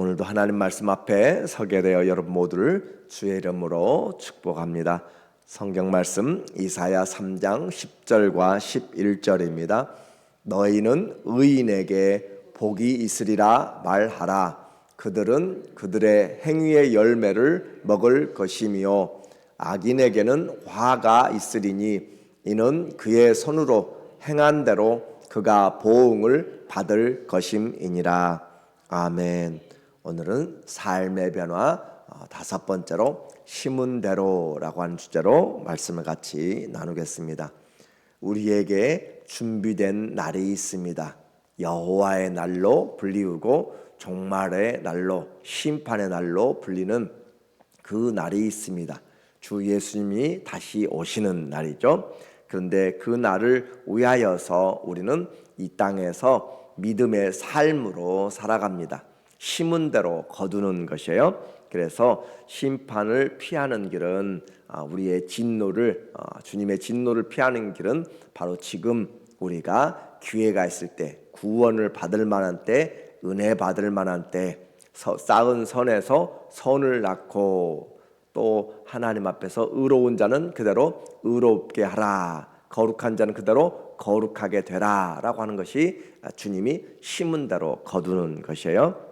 오늘도 하나님 말씀 앞에 서게 되어 여러분 모두를 주의 이름으로 축복합니다. 성경 말씀 이사야 3장 10절과 11절입니다. 너희는 의인에게 복이 있으리라 말하라. 그들은 그들의 행위의 열매를 먹을 것이며 악인에게는 화가 있으리니 이는 그의 손으로 행한 대로 그가 보응을 받을 것임이니라. 아멘. 오늘은 삶의 변화 다섯 번째로 심은 대로라고 하는 주제로 말씀을 같이 나누겠습니다. 우리에게 준비된 날이 있습니다. 여호와의 날로 불리우고 종말의 날로, 심판의 날로 불리는 그 날이 있습니다. 주 예수님이 다시 오시는 날이죠. 그런데 그 날을 위하여서 우리는 이 땅에서 믿음의 삶으로 살아갑니다. 심은 대로 거두는 것이에요. 그래서 심판을 피하는 길은 우리의 진노를 주님의 진노를 피하는 길은 바로 지금 우리가 기회가 있을 때, 구원을 받을 만한 때, 은혜 받을 만한 때 쌓은 선에서 선을 낳고 또 하나님 앞에서 의로운 자는 그대로 의롭게 하라, 거룩한 자는 그대로 거룩하게 되라 라고 하는 것이 주님이 심은 대로 거두는 것이에요.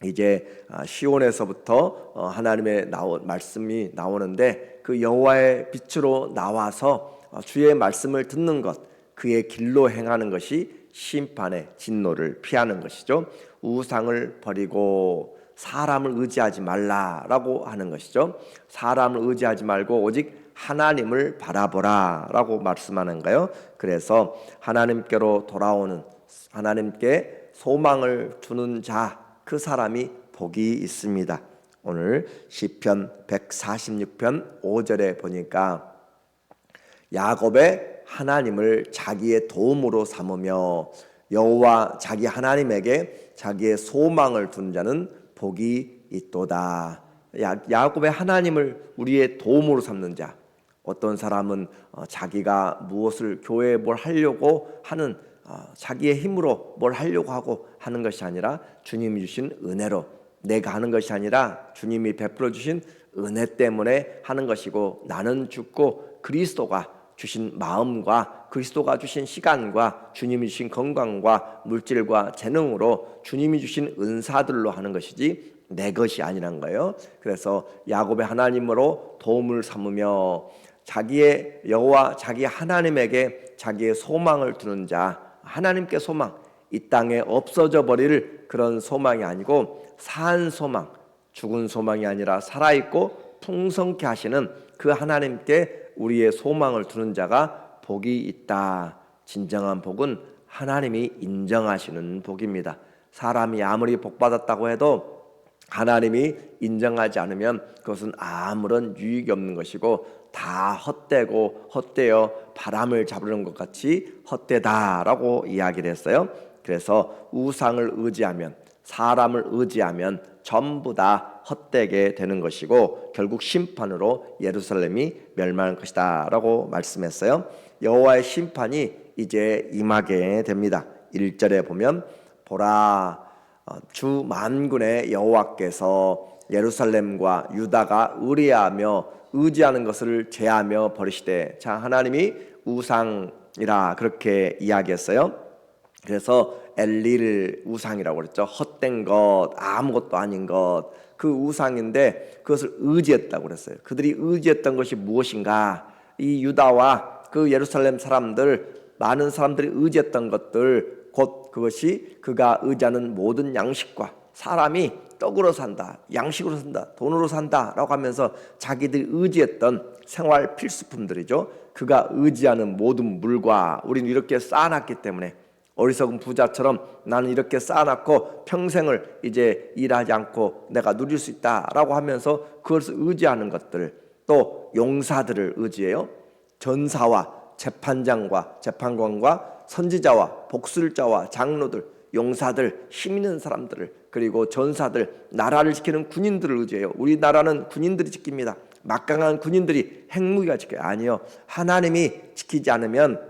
이제 시온에서부터 하나님의 말씀이 나오는데 그 여호와의 빛으로 나와서 주의 말씀을 듣는 것, 그의 길로 행하는 것이 심판의 진노를 피하는 것이죠. 우상을 버리고 사람을 의지하지 말라라고 하는 것이죠. 사람을 의지하지 말고 오직 하나님을 바라보라 라고 말씀하는 거예요. 그래서 하나님께로 돌아오는, 하나님께 소망을 두는 자, 그 사람이 복이 있습니다. 오늘 시편 146편 5절에 보니까 야곱의 하나님을 자기의 도움으로 삼으며 여호와 자기 하나님에게 자기의 소망을 두는 자는 복이 있도다. 야곱의 하나님을 우리의 도움으로 삼는 자. 어떤 사람은 자기가 무엇을 교회에 뭘 하려고 하는 자기의 힘으로 뭘 하려고 하고 하는 것이 아니라 주님이 주신 은혜로, 내가 하는 것이 아니라 주님이 베풀어 주신 은혜 때문에 하는 것이고, 나는 죽고 그리스도가 주신 마음과 그리스도가 주신 시간과 주님이 주신 건강과 물질과 재능으로 주님이 주신 은사들로 하는 것이지 내 것이 아니란 거예요. 그래서 야곱의 하나님으로 도움을 삼으며 자기의 여호와 자기 하나님에게 자기의 소망을 두는 자, 하나님께 소망, 이 땅에 없어져 버릴 그런 소망이 아니고 산 소망, 죽은 소망이 아니라 살아있고 풍성케 하시는 그 하나님께 우리의 소망을 두는 자가 복이 있다. 진정한 복은 하나님이 인정하시는 복입니다. 사람이 아무리 복받았다고 해도 하나님이 인정하지 않으면 그것은 아무런 유익이 없는 것이고 다 헛되고 헛되어 바람을 잡으는 것 같이 헛되다라고 이야기를 했어요. 그래서 우상을 의지하면, 사람을 의지하면 전부 다 헛되게 되는 것이고 결국 심판으로 예루살렘이 멸망할 것이다 라고 말씀했어요. 여호와의 심판이 이제 임하게 됩니다. 1절에 보면 보라, 주 만군의 여호와께서 예루살렘과 유다가 의뢰하며 의지하는 것을 제하며 버리시되. 자, 하나님이 우상이라 그렇게 이야기했어요. 그래서 엘릴 우상이라고 그랬죠. 헛된 것, 아무것도 아닌 것, 그 우상인데 그것을 의지했다고 그랬어요. 그들이 의지했던 것이 무엇인가? 이 유다와 그 예루살렘 사람들, 많은 사람들이 의지했던 것들, 곧 그것이 그가 의지하는 모든 양식과, 사람이 떡으로 산다, 양식으로 산다, 돈으로 산다 라고 하면서 자기들이 의지했던 생활 필수품들이죠. 그가 의지하는 모든 물과 우리는 이렇게 쌓아놨기 때문에 어리석은 부자처럼 나는 이렇게 쌓아놨고 평생을 이제 일하지 않고 내가 누릴 수 있다라고 하면서 그것을 의지하는 것들, 또 용사들을 의지해요. 전사와 재판장과 재판관과 선지자와 복술자와 장로들, 용사들, 힘 있는 사람들을, 그리고 전사들, 나라를 지키는 군인들을 의지해요. 우리나라는 군인들이 지킵니다. 막강한 군인들이 핵무기가 지켜요. 아니요, 하나님이 지키지 않으면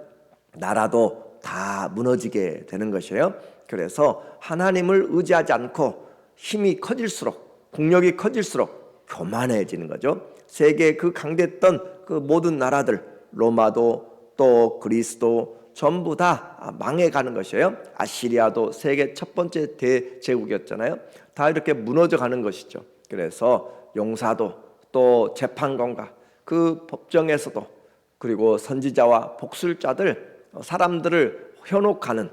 나라도 다 무너지게 되는 것이에요. 그래서 하나님을 의지하지 않고 힘이 커질수록, 국력이 커질수록 교만해지는 거죠. 세계 그 강대했던 그 모든 나라들, 로마도 또 그리스도 전부 다 망해가는 것이에요. 아시리아도 세계 첫 번째 대제국이었잖아요. 다 이렇게 무너져 가는 것이죠. 그래서 용사도 또 재판관과 그 법정에서도, 그리고 선지자와 복술자들, 사람들을 현혹하는,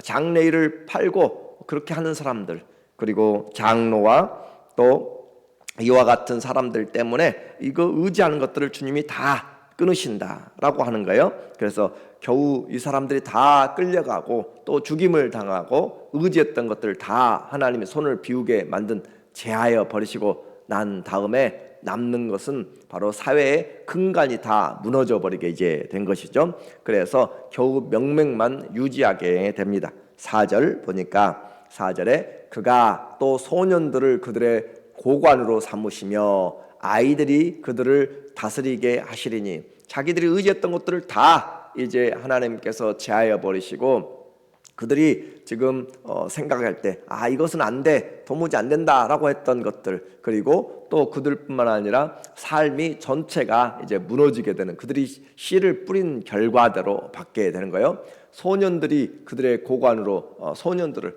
장래일을 팔고 그렇게 하는 사람들, 그리고 장로와 또 이와 같은 사람들 때문에 이거 의지하는 것들을 주님이 다 끊으신다라고 하는 거예요. 그래서 겨우 이 사람들이 다 끌려가고 또 죽임을 당하고 의지했던 것들을 다 하나님의 손을 비우게 만든 제하여 버리시고 난 다음에 남는 것은 바로 사회의 근간이 다 무너져 버리게 이제 된 것이죠. 그래서 겨우 명맥만 유지하게 됩니다. 4절 보니까 4절에 그가 또 소년들을 그들의 고관으로 삼으시며 아이들이 그들을 다스리게 하시리니, 자기들이 의지했던 것들을 다 이제 하나님께서 제하여 버리시고 그들이 지금 생각할 때 이것은 안 돼, 도무지 안 된다라고 했던 것들, 그리고 또 그들뿐만 아니라 삶이 전체가 이제 무너지게 되는, 그들이 씨를 뿌린 결과대로 받게 되는 거예요. 소년들이 그들의 고관으로, 소년들을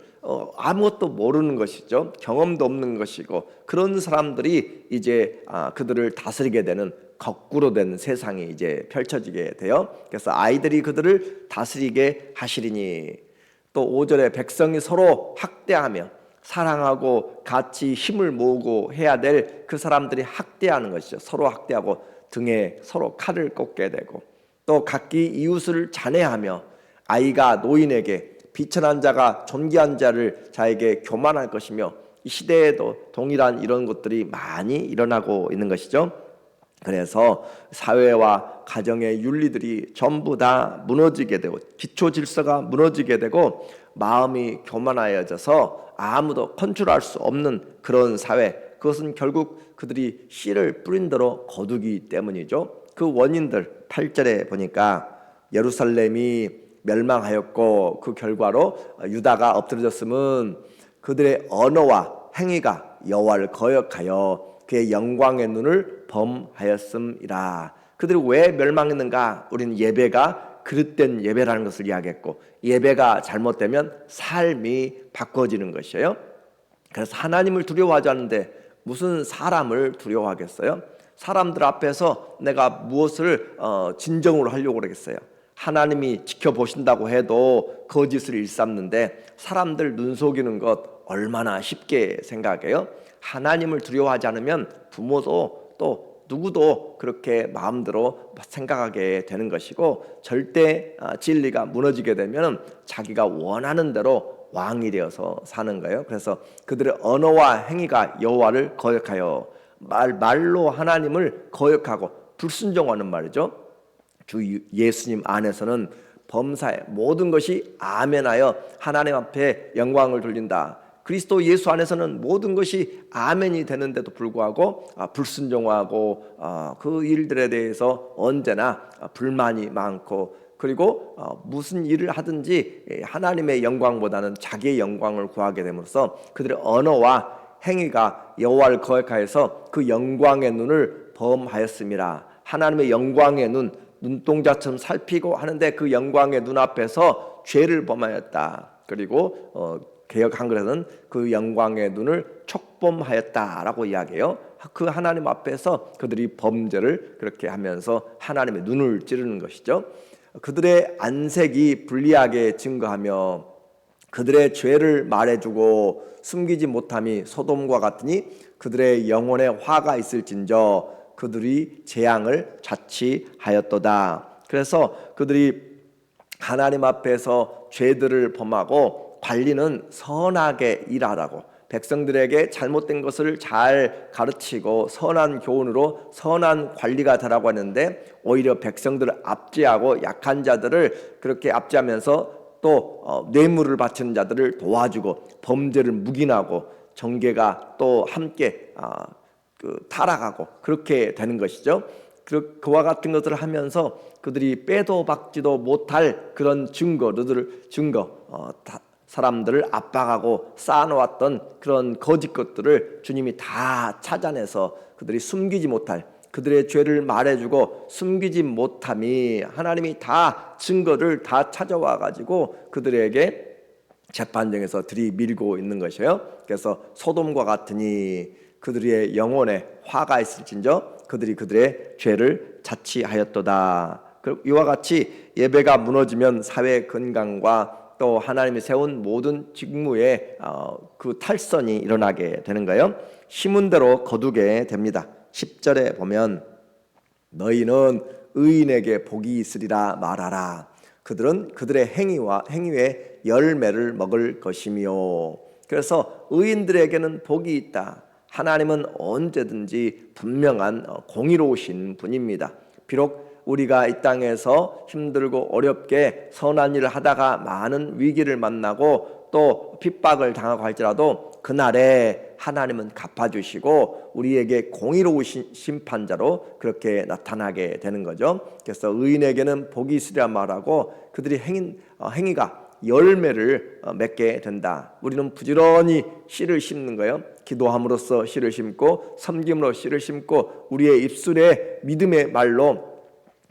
아무것도 모르는 것이죠. 경험도 없는 것이고, 그런 사람들이 이제 그들을 다스리게 되는 거꾸로 된 세상이 이제 펼쳐지게 돼요. 그래서 아이들이 그들을 다스리게 하시리니, 또 5절에 백성이 서로 학대하며 사랑하고 같이 힘을 모으고 해야 될 그 사람들이 학대하는 것이죠. 서로 학대하고 등에 서로 칼을 꽂게 되고, 또 각기 이웃을 잔해하며 아이가 노인에게, 비천한 자가 존귀한 자에게 교만할 것이며, 이 시대에도 동일한 이런 것들이 많이 일어나고 있는 것이죠. 그래서 사회와 가정의 윤리들이 전부 다 무너지게 되고, 기초 질서가 무너지게 되고, 마음이 교만하여져서 아무도 컨트롤할 수 없는 그런 사회, 그것은 결국 그들이 씨를 뿌린 대로 거두기 때문이죠. 그 원인들 8절에 보니까 예루살렘이 멸망하였고 그 결과로 유다가 엎드려졌음은 그들의 언어와 행위가 여호와를 거역하여 그의 영광의 눈을 범하였음이라. 그들이 왜 멸망했는가? 우리는 예배가 그릇된 예배라는 것을 이야기했고, 예배가 잘못되면 삶이 바꿔지는 것이에요. 그래서 하나님을 두려워하지 않는데 무슨 사람을 두려워하겠어요? 사람들 앞에서 내가 무엇을 진정으로 하려고 그러겠어요? 하나님이 지켜보신다고 해도 거짓을 일삼는데 사람들 눈속이는 것 얼마나 쉽게 생각해요? 하나님을 두려워하지 않으면 부모도 또 누구도 그렇게 마음대로 생각하게 되는 것이고, 절대 진리가 무너지게 되면 자기가 원하는 대로 왕이 되어서 사는 거예요. 그래서 그들의 언어와 행위가 여호와를 거역하여, 말로 하나님을 거역하고 불순종하는 말이죠. 주 예수님 안에서는 범사에 모든 것이 아멘하여 하나님 앞에 영광을 돌린다. 그리스도 예수 안에서는 모든 것이 아멘이 되는데도 불구하고 불순종하고 그 일들에 대해서 언제나 불만이 많고, 그리고 무슨 일을 하든지 하나님의 영광보다는 자기의 영광을 구하게 됨으로써 그들의 언어와 행위가 여호와를 거역하여서 그 영광의 눈을 범하였음이라. 하나님의 영광의 눈동자처럼 살피고 하는데 그 영광의 눈 앞에서 죄를 범하였다. 그리고 개역 한글에서는 그 영광의 눈을 촉범하였다라고 이야기해요. 그 하나님 앞에서 그들이 범죄를 그렇게 하면서 하나님의 눈을 찌르는 것이죠. 그들의 안색이 불리하게 증거하며 그들의 죄를 말해주고 숨기지 못함이 소돔과 같으니 그들의 영혼에 화가 있을진저 그들이 재앙을 자취하였도다. 그래서 그들이 하나님 앞에서 죄들을 범하고 관리는 선하게 일하라고, 백성들에게 잘못된 것을 잘 가르치고 선한 교훈으로 선한 관리가 되라고 하는데, 오히려 백성들을 압제하고 약한 자들을 그렇게 압제하면서 또 뇌물을 바치는 자들을 도와주고 범죄를 묵인하고 정계가 또 함께 타락하고 그렇게 되는 것이죠. 그와 같은 것들을 하면서 그들이 빼도 박지도 못할 그런 증거 사람들을 압박하고 쌓아놓았던 그런 거짓 것들을 주님이 다 찾아내서 그들이 숨기지 못할, 그들의 죄를 말해주고 숨기지 못함이 하나님이 다 증거를 다 찾아와 가지고 그들에게 재판정에서 들이밀고 있는 것이에요. 그래서 소돔과 같으니 그들의 영혼에 화가 있을진저 그들이 그들의 죄를 자취하였도다. 이와 같이 예배가 무너지면 사회 건강과 또 하나님이 세운 모든 직무에 그 탈선이 일어나게 되는 거예요. 심은 대로 거두게 됩니다. 10절에 보면 너희는 의인에게 복이 있으리라 말하라. 그들은 그들의 행위의 열매를 먹을 것이며. 그래서 의인들에게는 복이 있다. 하나님은 언제든지 분명한 공의로우신 분입니다. 비록 우리가 이 땅에서 힘들고 어렵게 선한 일을 하다가 많은 위기를 만나고 또 핍박을 당하고 할지라도 그날에 하나님은 갚아주시고 우리에게 공의로우신 심판자로 그렇게 나타나게 되는 거죠. 그래서 의인에게는 복이 있으리라 말하고 그들이 행위가 열매를 맺게 된다. 우리는 부지런히 씨를 심는 거예요. 기도함으로써 씨를 심고 섬김으로 씨를 심고 우리의 입술에 믿음의 말로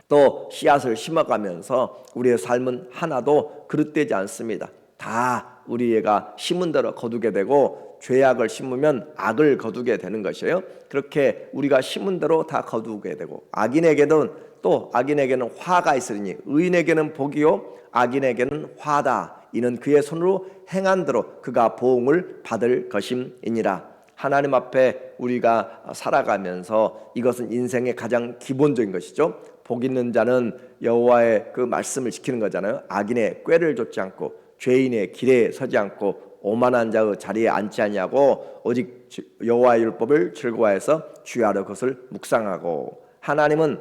또 씨앗을 심어가면서 우리의 삶은 하나도 그릇되지 않습니다. 다 우리가 심은 대로 거두게 되고 죄악을 심으면 악을 거두게 되는 것이에요. 그렇게 우리가 심은 대로 다 거두게 되고 악인에게는 화가 있으리니 의인에게는 복이요 악인에게는 화다. 이는 그의 손으로 행한 대로 그가 보응을 받을 것임이니라. 하나님 앞에 우리가 살아가면서 이것은 인생의 가장 기본적인 것이죠. 복 있는 자는 여호와의 그 말씀을 지키는 거잖아요. 악인의 꾀를 좇지 않고 죄인의 길에 서지 않고 오만한 자의 자리에 앉지 아니하고 오직 여호와의 율법을 즐거워해서 주야로 그것을 묵상하고. 하나님은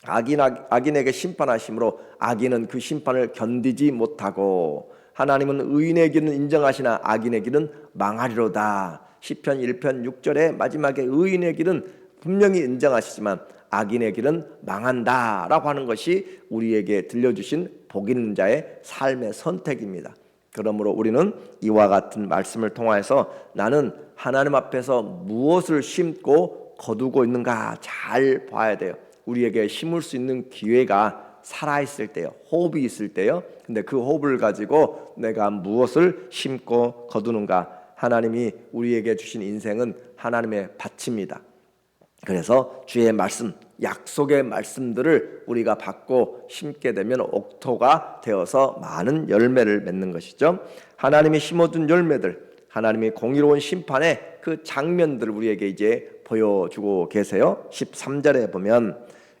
악인에게 심판하심으로 악인은 그 심판을 견디지 못하고 하나님은 의인의 길은 인정하시나 악인의 길은 망하리로다. 시편 1편 6절에 마지막에 의인의 길은 분명히 인정하시지만 악인의 길은 망한다라고 하는 것이 우리에게 들려주신 복 있는 자의 삶의 선택입니다. 그러므로 우리는 이와 같은 말씀을 통해서 나는 하나님 앞에서 무엇을 심고 거두고 있는가 잘 봐야 돼요. 우리에게 심을 수 있는 기회가 살아있을 때요, 호흡이 있을 때요. 근데 그 호흡을 가지고 내가 무엇을 심고 거두는가. 하나님이 우리에게 주신 인생은 하나님의 밭입니다. 그래서 주의 말씀, 약속의 말씀들을 우리가 받고 심게 되면 옥토가 되어서 많은 열매를 맺는 것이죠. 하나님이 심어둔 열매들, 하나님이 공의로운 심판의 그 장면들을 우리에게 이제 보여주고 계세요. 13절에 보면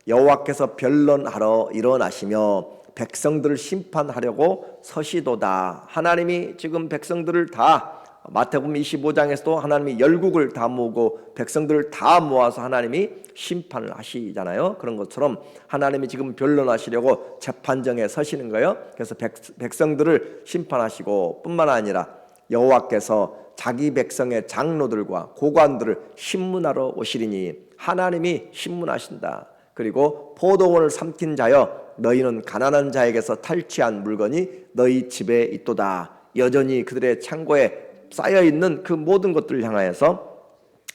여호와께서 변론하러 일어나시며 백성들을 심판하려고 서시도다. 하나님이 지금 백성들을 다 마태복음 25장에서도 하나님이 열국을 다 모으고 백성들을 다 모아서 하나님이 심판을 하시잖아요. 그런 것처럼 하나님이 지금 변론하시려고 재판정에 서시는 거예요. 그래서 백성들을 심판하시고 뿐만 아니라 여호와께서 자기 백성의 장로들과 고관들을 신문하러 오시리니 하나님이 신문하신다. 그리고 포도원을 삼킨 자여 너희는 가난한 자에게서 탈취한 물건이 너희 집에 있도다. 여전히 그들의 창고에 쌓여있는 그 모든 것들을 향하여서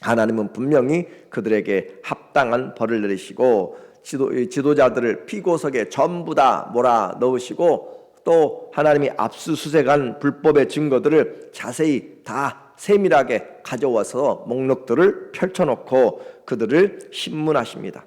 하나님은 분명히 그들에게 합당한 벌을 내리시고 지도자들을 피고석에 전부 다 몰아넣으시고 또 하나님이 압수수색한 불법의 증거들을 자세히 다 세밀하게 가져와서 목록들을 펼쳐놓고 그들을 신문하십니다.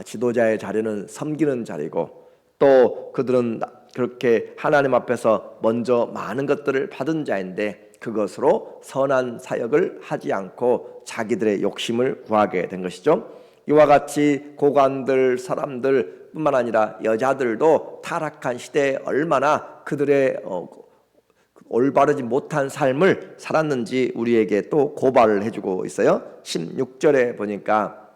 지도자의 자리는 섬기는 자리고 또 그들은 그렇게 하나님 앞에서 먼저 많은 것들을 받은 자인데 그것으로 선한 사역을 하지 않고 자기들의 욕심을 구하게 된 것이죠. 이와 같이 고관들, 사람들 뿐만 아니라 여자들도 타락한 시대에 얼마나 그들의 올바르지 못한 삶을 살았는지 우리에게 또 고발을 해주고 있어요. 16절에 보니까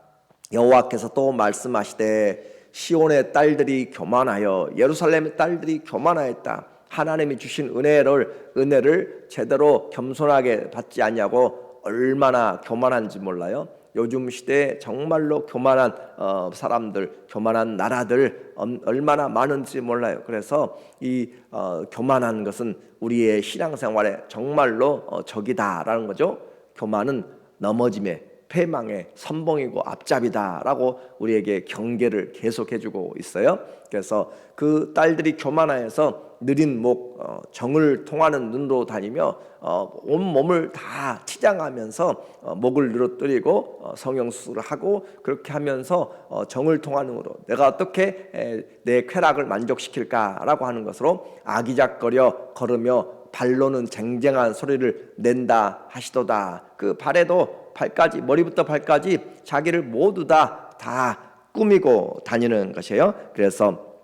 여호와께서 또 말씀하시되 시온의 딸들이 교만하여 예루살렘의 딸들이 교만하였다. 하나님이 주신 은혜를 제대로 겸손하게 받지 않냐고 얼마나 교만한지 몰라요. 요즘 시대에 정말로 교만한 사람들, 교만한 나라들 얼마나 많은지 몰라요. 그래서 이 교만한 것은 우리의 신앙생활에 정말로 적이다라는 거죠. 교만은 넘어짐의, 패망의 선봉이고 앞잡이다라고 우리에게 경계를 계속해주고 있어요. 그래서 그 딸들이 교만하여서 느린 목, 정을 통하는 눈으로 다니며 온 몸을 다 치장하면서 목을 늘어뜨리고 성형수술을 하고, 그렇게 하면서 정을 통하는 으로 내가 어떻게 내 쾌락을 만족시킬까라고 하는 것으로 아기작거려 걸으며 발로는 쟁쟁한 소리를 낸다 하시도다. 그 발에도 발까지, 머리부터 발까지 자기를 모두 다 꾸미고 다니는 것이에요. 그래서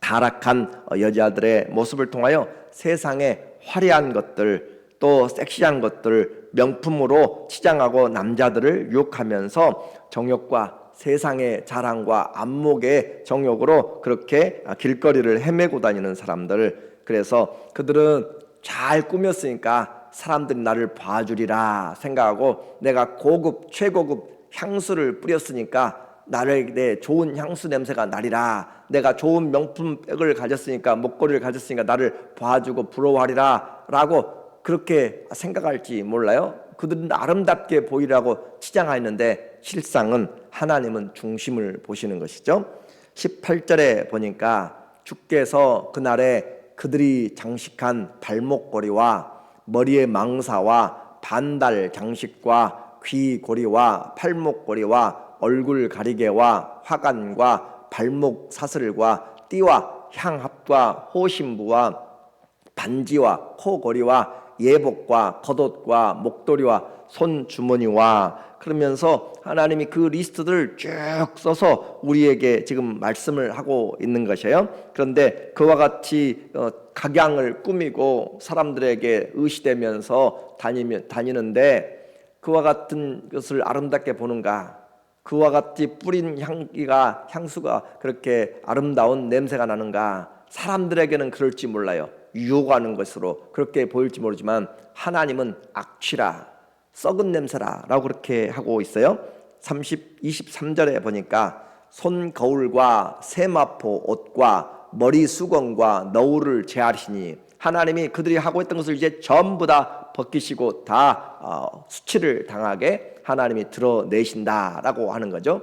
타락한 여자들의 모습을 통하여 세상의 화려한 것들, 또 섹시한 것들 명품으로 치장하고 남자들을 유혹하면서 정욕과 세상의 자랑과 안목의 정욕으로 그렇게 길거리를 헤매고 다니는 사람들. 그래서 그들은 잘 꾸몄으니까 사람들이 나를 봐주리라 생각하고, 내가 고급 최고급 향수를 뿌렸으니까 나에게 좋은 향수 냄새가 나리라, 내가 좋은 명품 백을 가졌으니까, 목걸이를 가졌으니까 나를 봐주고 부러워하리라 라고 그렇게 생각할지 몰라요. 그들은 아름답게 보이라고 치장하였는데 실상은 하나님은 중심을 보시는 것이죠. 18절에 보니까 주께서 그날에 그들이 장식한 발목걸이와 머리의 망사와 반달 장식과 귀고리와 팔목걸이와 얼굴 가리개와 화관과 발목 사슬과 띠와 향합과 호신부와 반지와 코고리와 예복과 겉옷과 목도리와 손주머니와, 그러면서 하나님이 그 리스트들을 쭉 써서 우리에게 지금 말씀을 하고 있는 것이에요. 그런데 그와 같이 각양을 꾸미고 사람들에게 의시되면서 다니는데 그와 같은 것을 아름답게 보는가? 그와 같이 뿌린 향수가 그렇게 아름다운 냄새가 나는가? 사람들에게는 그럴지 몰라요. 유혹하는 것으로 그렇게 보일지 모르지만 하나님은 악취라, 썩은 냄새라 라고 그렇게 하고 있어요. 23절에 보니까 손 거울과 세마포 옷과 머리 수건과 너울을 제하시니, 하나님이 그들이 하고 있던 것을 이제 전부 다 벗기시고 다 수치를 당하게 하나님이 드러내신다라고 하는 거죠.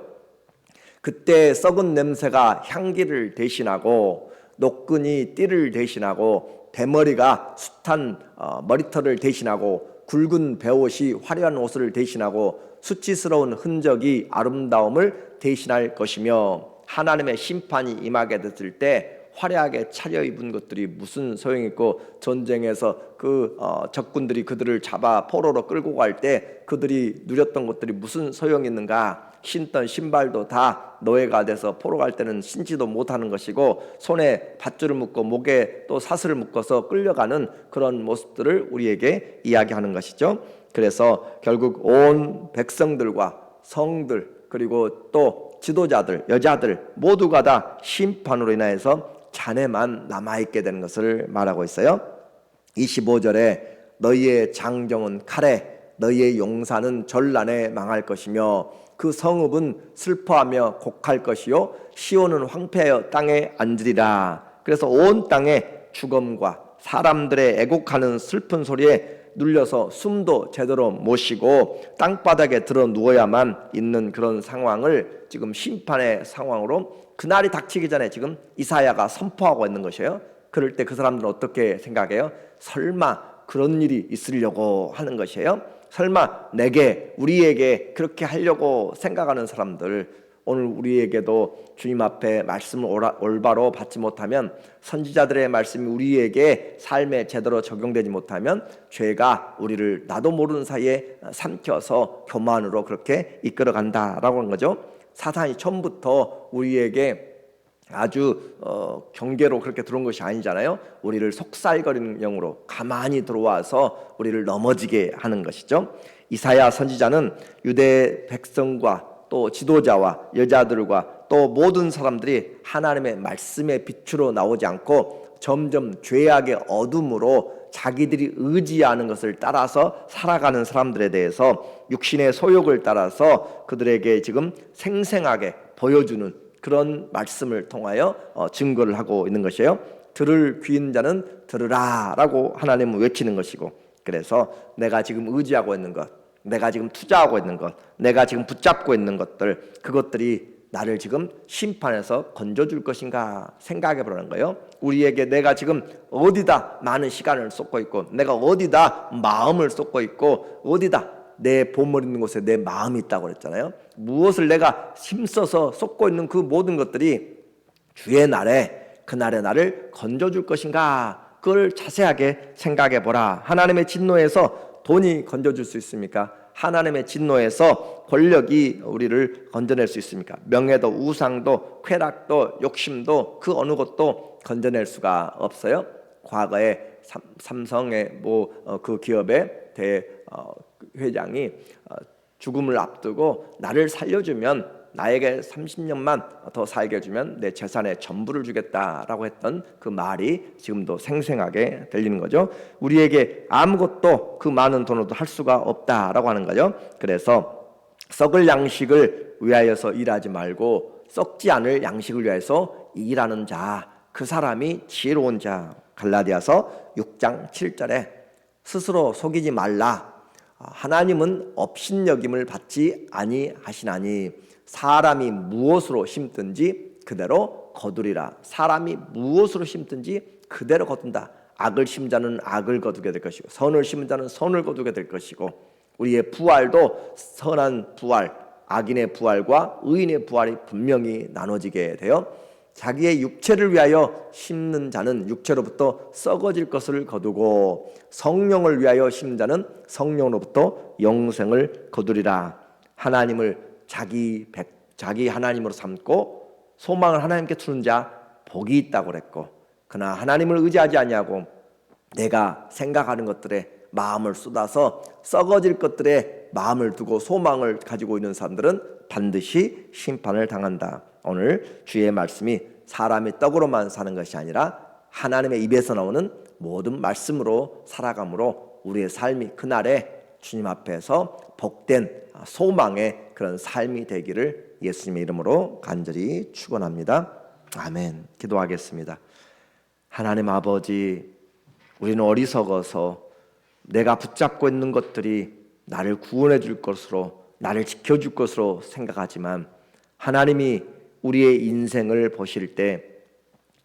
그때 썩은 냄새가 향기를 대신하고, 노끈이 띠를 대신하고, 대머리가 숱한 머리털을 대신하고, 굵은 베옷이 화려한 옷을 대신하고, 수치스러운 흔적이 아름다움을 대신할 것이며, 하나님의 심판이 임하게 됐을 때 화려하게 차려입은 것들이 무슨 소용이 있고, 전쟁에서 그 적군들이 그들을 잡아 포로로 끌고 갈 때 그들이 누렸던 것들이 무슨 소용이 있는가? 신던 신발도 다 노예가 돼서 포로 갈 때는 신지도 못하는 것이고, 손에 밧줄을 묶고 목에 또 사슬을 묶어서 끌려가는 그런 모습들을 우리에게 이야기하는 것이죠. 그래서 결국 온 백성들과 성들, 그리고 또 지도자들, 여자들 모두가 다 심판으로 인하여서 잔해만 남아있게 되는 것을 말하고 있어요. 25절에 너희의 장정은 칼에, 너희의 용사는 전란에 망할 것이며, 그 성읍은 슬퍼하며 곡할 것이요 시온은 황폐하여 땅에 앉으리라. 그래서 온 땅에 죽음과 사람들의 애곡하는 슬픈 소리에 눌려서 숨도 제대로 못 쉬고 땅바닥에 들어 누워야만 있는 그런 상황을 지금 심판의 상황으로 그날이 닥치기 전에 지금 이사야가 선포하고 있는 것이에요. 그럴 때 그 사람들은 어떻게 생각해요? 설마 그런 일이 있으려고 하는 것이에요? 설마 우리에게 그렇게 하려고 생각하는 사람들, 오늘 우리에게도 주님 앞에 말씀을 올바로 받지 못하면, 선지자들의 말씀이 우리에게 삶에 제대로 적용되지 못하면 죄가 우리를 나도 모르는 사이에 삼켜서 교만으로 그렇게 이끌어간다라고 하는 거죠. 사탄이 처음부터 우리에게 아주 경계로 그렇게 들어온 것이 아니잖아요. 우리를 속살거리는 영으로 가만히 들어와서 우리를 넘어지게 하는 것이죠. 이사야 선지자는 유대 백성과 또 지도자와 여자들과 또 모든 사람들이 하나님의 말씀의 빛으로 나오지 않고 점점 죄악의 어둠으로 자기들이 의지하는 것을 따라서 살아가는 사람들에 대해서 육신의 소욕을 따라서 그들에게 지금 생생하게 보여주는 그런 말씀을 통하여 증거를 하고 있는 것이에요. 들을 귀인 자는 들으라라고 하나님은 외치는 것이고, 그래서 내가 지금 의지하고 있는 것, 내가 지금 투자하고 있는 것, 내가 지금 붙잡고 있는 것들, 그것들이 나를 지금 심판에서 건져줄 것인가 생각해 보라는 거예요. 우리에게 내가 지금 어디다 많은 시간을 쏟고 있고, 내가 어디다 마음을 쏟고 있고, 어디다 내 보물 있는 곳에 내 마음이 있다고 그랬잖아요. 무엇을 내가 힘써서 쏟고 있는 그 모든 것들이 주의 날에, 그날에 나를 건져줄 것인가, 그걸 자세하게 생각해 보라. 하나님의 진노에서 돈이 건져줄 수 있습니까? 하나님의 진노에서 권력이 우리를 건져낼 수 있습니까? 명예도, 우상도, 쾌락도, 욕심도 그 어느 것도 건져낼 수가 없어요. 과거에 삼성의 그 기업의 회장이 죽음을 앞두고 나를 살려주면, 나에게 30년만 더 살게 해주면 내 재산의 전부를 주겠다라고 했던 그 말이 지금도 생생하게 들리는 거죠. 우리에게 아무것도 그 많은 돈으로도 할 수가 없다라고 하는 거죠. 그래서 썩을 양식을 위하여서 일하지 말고 썩지 않을 양식을 위하여서 일하는 자, 그 사람이 지혜로운 자. 갈라디아서 6장 7절에 스스로 속이지 말라. 하나님은 업신여김을 받지 아니하시나니 사람이 무엇으로 심든지 그대로 거두리라. 사람이 무엇으로 심든지 그대로 거둔다. 악을 심은 자는 악을 거두게 될 것이고, 선을 심은 자는 선을 거두게 될 것이고, 우리의 부활도 선한 부활, 악인의 부활과 의인의 부활이 분명히 나눠지게 되어, 자기의 육체를 위하여 심는 자는 육체로부터 썩어질 것을 거두고, 성령을 위하여 심는 자는 성령으로부터 영생을 거두리라. 하나님을 자기 하나님으로 삼고 소망을 하나님께 두는 자 복이 있다고 그랬고, 그러나 하나님을 의지하지 아니하고 내가 생각하는 것들에 마음을 쏟아서 썩어질 것들에 마음을 두고 소망을 가지고 있는 사람들은 반드시 심판을 당한다. 오늘 주의 말씀이 사람의 떡으로만 사는 것이 아니라 하나님의 입에서 나오는 모든 말씀으로 살아감으로 우리의 삶이 그날에 주님 앞에서 복된 소망의 그런 삶이 되기를 예수님의 이름으로 간절히 축원합니다. 아멘. 기도하겠습니다. 하나님 아버지, 우리는 어리석어서 내가 붙잡고 있는 것들이 나를 구원해 줄 것으로, 나를 지켜줄 것으로 생각하지만, 하나님이 우리의 인생을 보실 때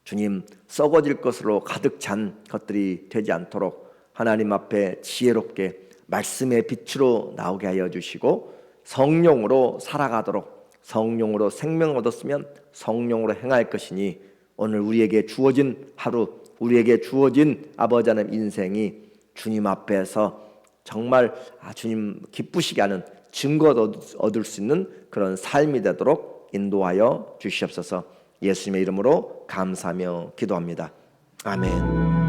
주님, 썩어질 것으로 가득 찬 것들이 되지 않도록 하나님 앞에 지혜롭게 말씀의 빛으로 나오게 하여 주시고, 성령으로 살아가도록, 성령으로 생명을 얻었으면 성령으로 행할 것이니, 오늘 우리에게 주어진 하루, 우리에게 주어진 아버지 하나님 인생이 주님 앞에서 정말 주님 기쁘시게 하는 증거도 얻을 수 있는 그런 삶이 되도록 인도하여 주시옵소서. 예수님의 이름으로 감사하며 기도합니다. 아멘.